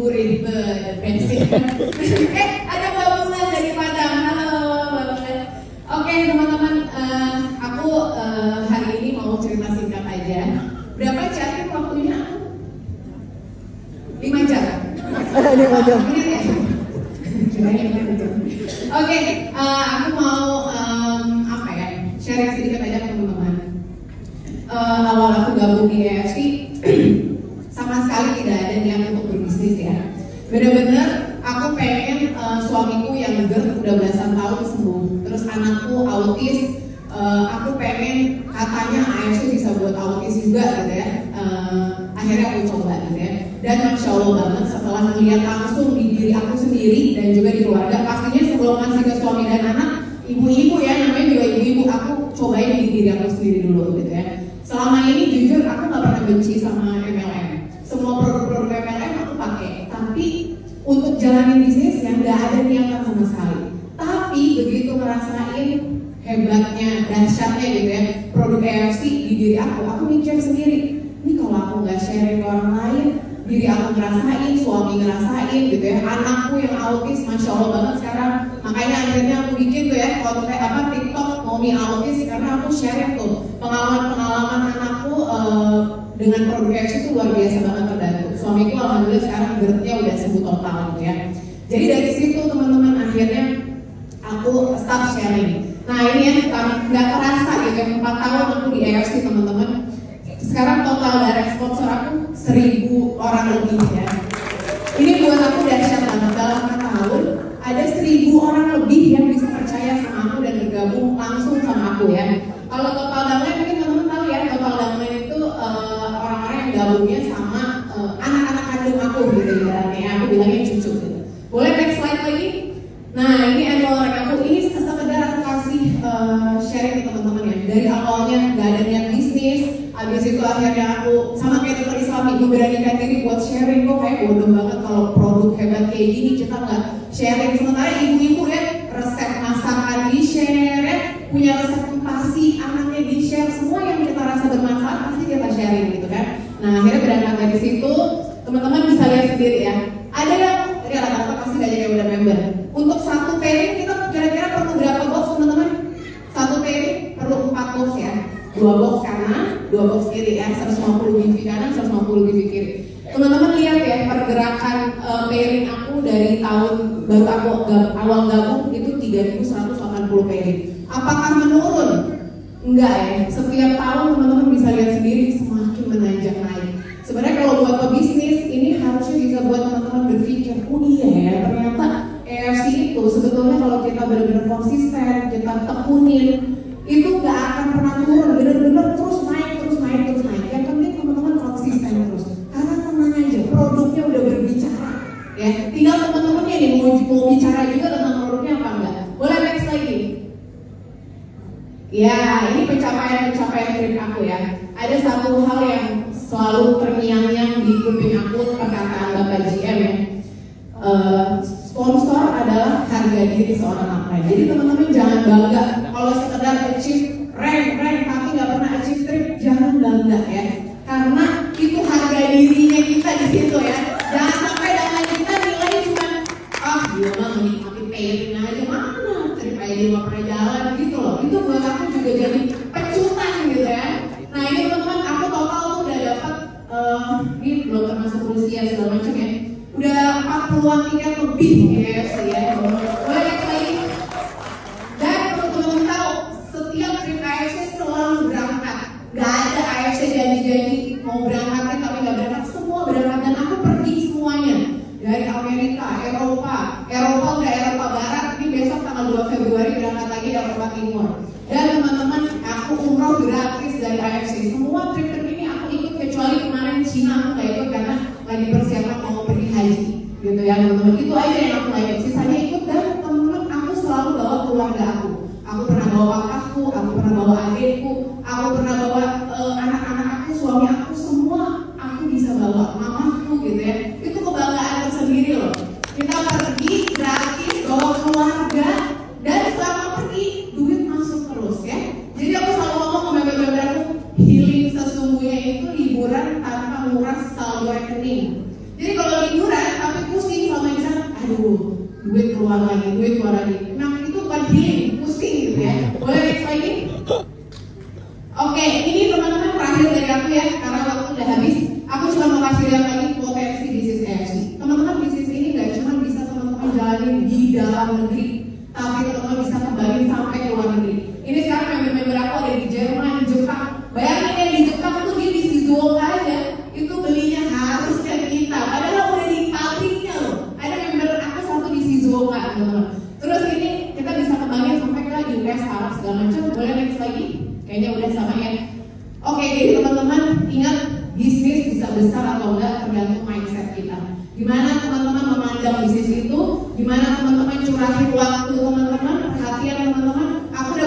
gurih bensin. Ada Mbak Bulan dari Padang. Halo Mbak Bulan. Oke teman-teman, aku hari ini mau cerita singkat aja. Berapa chatting waktunya? 5 jam. 5 jam. Oke, aku mau sharing sedikit aja teman-teman. Awal aku gabung di EFC, sama sekali tidak ada niat untuk berbisnis ya. Bener-bener aku pengen suamiku yang GERD udah belasan tahun sembuh, terus anakku autis, aku pengen katanya AFC bisa buat autis juga gitu ya. Akhirnya aku coba gitu ya. Dan Masya Allah banget setelah melihat langsung di diri aku sendiri dan juga di keluarga, pastinya sebelum masih ke suami dan anak, ibu-ibu ya, namanya juga ibu-ibu, aku cobain di diri aku sendiri dulu gitu ya. Selama ini jujur aku gak pernah benci sama MLM. Semua produk-produk MLM aku pakai, tapi untuk jalanin bisnis yang gak ada niatan sama sekali. Tapi begitu ngerasain hebatnya, dahsyatnya gitu ya, produk EFC di diri aku mikir sendiri, ini kalau aku gak sharing ke orang lain, diri aku ngerasain, suami ngerasain gitu ya, anakku yang autis, Masya Allah banget sekarang. Makanya akhirnya aku bikin tuh ya konten TikTok Mommy Autis, karena aku share tuh pengalaman anakku dengan produk EFC itu luar biasa banget terbantu. Suamiku alhamdulillah sekarang GERD-nya udah sembuh total gitu ya. Jadi dari situ teman-teman akhirnya aku start sharing. Nah ini ya nggak terasa gitu ya, 4 tahun aku di EFC teman-teman. Sekarang total direct sponsor aku 1.000 orang lebih ya. Ini buat aku dahsyat banget, dalam 4 tahun ada 1.000 orang lebih yang bisa percaya sama aku dan bergabung langsung sama aku ya. Kalau total downline mungkin teman-teman tahu ya, total downline itu orang-orang yang gabungnya sama anak-anak kandung aku gitu ya, aku bilangnya cucu gitu. Boleh next slide lagi? Nah ini annual rec aku, ini sekedar aku kasih sharing ke teman-teman ya. Dari awalnya gak ada niat bisnis, habis itu akhirnya aku sama kayak dokter Islami, memberanikan diri buat sharing. Kok kayak bodoh banget kalau produk hebat kayak gini kita nggak sharing. Sementara ibu-ibu ya, resep masakan di share ya, punya resep empasi anaknya di share, semua yang kita rasa bermanfaat pasti kita sharing gitu kan. Nah akhirnya berangkat dari situ, teman-teman bisa lihat sendiri ya. Ada yang dari rata-rata pasti banyak yang udah member. Untuk satu pairing kita kira-kira perlu berapa box teman-teman? Satu pairing perlu 4 box ya. 2 box kanan, 2 box kiri ya, 150 biji kanan, 150 biji kiri. Teman-teman lihat ya pergerakan pairing aku dari tahun baru aku awal gabung itu 3.180 pairing. Apakah menurun? Enggak ya. Setiap tahun teman-teman bisa lihat sendiri semakin menanjak naik. Sebenarnya kalau buat pebisnis ini harusnya bisa buat teman-teman berpikir, oh iya ya ternyata EFC itu sebetulnya kalau kita benar-benar konsisten, kita tekunin, itu gak akan pernah turun, bener-bener terus naik. Yang penting teman-teman konsisten terus. Karena tenang aja, produknya udah berbicara. Ya, tinggal teman-temannya nih mau bicara juga tentang produknya apa enggak. Boleh next lagi? Ya, ini pencapaian trip aku ya. Ada satu hal yang selalu terngiang-ngiang di kuping aku, perkataan Bapak GM ya. Sponsor adalah harga diri seorang apa. Jadi teman-teman jangan bangga kalau sekedar achieve rank tapi nggak pernah achieve trip, jangan bangga ya. Karena itu harga dirinya kita di situ ya. Jangan sampai dengan kita nilai cuma dia mah menikmati pairing aja, mana trip aja dia nggak pernah jalan gitu loh. Itu buat aku juga jadi pecutan gitu ya. Nah ini teman-teman aku total tuh udah dapat ini belum termasuk Rusia segala macam ya. Udah 40-an tiket lebih ya sih ya. Boleh next lagi. Dan teman-teman tahu setiap trip AFC selalu berangkat. Gak ada AFC janji-janji mau berangkat tapi gak berangkat. Semua berangkat dan aku pergi semuanya. Dari Amerika, Eropa udah Eropa Barat. Ini besok tanggal 2 Februari berangkat lagi Eropa Timur. Dan teman-teman aku umroh gratis dari AFC. Semua trip ini aku ikut kecuali kemarin Cina aku gak ikut karena lagi persiapan mau pergi haji gitu ya teman-teman. Itu aja yang aku ikut, sisanya ikut. Dan teman-teman aku selalu bawa keluarga aku pernah bawa kakakku, aku pernah bawa adikku, aku pernah bawa anak-anak aku, suami aku, semua aku bisa bawa, mamaku gitu ya. Itu kebanggaan tersendiri loh, kita pergi gratis bawa keluarga dan selama pergi duit masuk terus ya. Jadi aku selalu ngomong sama member-member aku, healing sesungguhnya itu liburan tanpa nguras saldo rekening. Jadi kalau liburan tapi keluar lagi, duit keluar lagi. Nah itu bukan healing, pusing gitu ya. Boleh next lagi? Oke, ini teman-teman terakhir dari aku ya, karena waktu udah habis. Aku cuma mau kasih lihat lagi potensi bisnis EFC. Teman-teman, bisnis ini nggak cuma bisa teman-teman jalanin di dalam negeri, tapi teman-teman bisa kembali sampai ke luar negeri. Ini sekarang member-member aku ada di Jerman, Jepang. Bayangin ya, di Jepang tuh dia di Shizuoka aja, itu belinya harus ke kita. Padahal udah di pabriknya loh. Ada member aku satu di Shizuoka, teman-teman. Terus ini kita bisa kembali sampai ke US, Arab segala macam. Boleh next lagi? Kayaknya udah sama ya. Oke, jadi teman-teman ingat, bisnis bisa besar atau enggak tergantung mindset kita. Gimana teman-teman memandang bisnis itu, gimana teman-teman curahin waktu teman-teman, perhatian teman-teman. Aku udah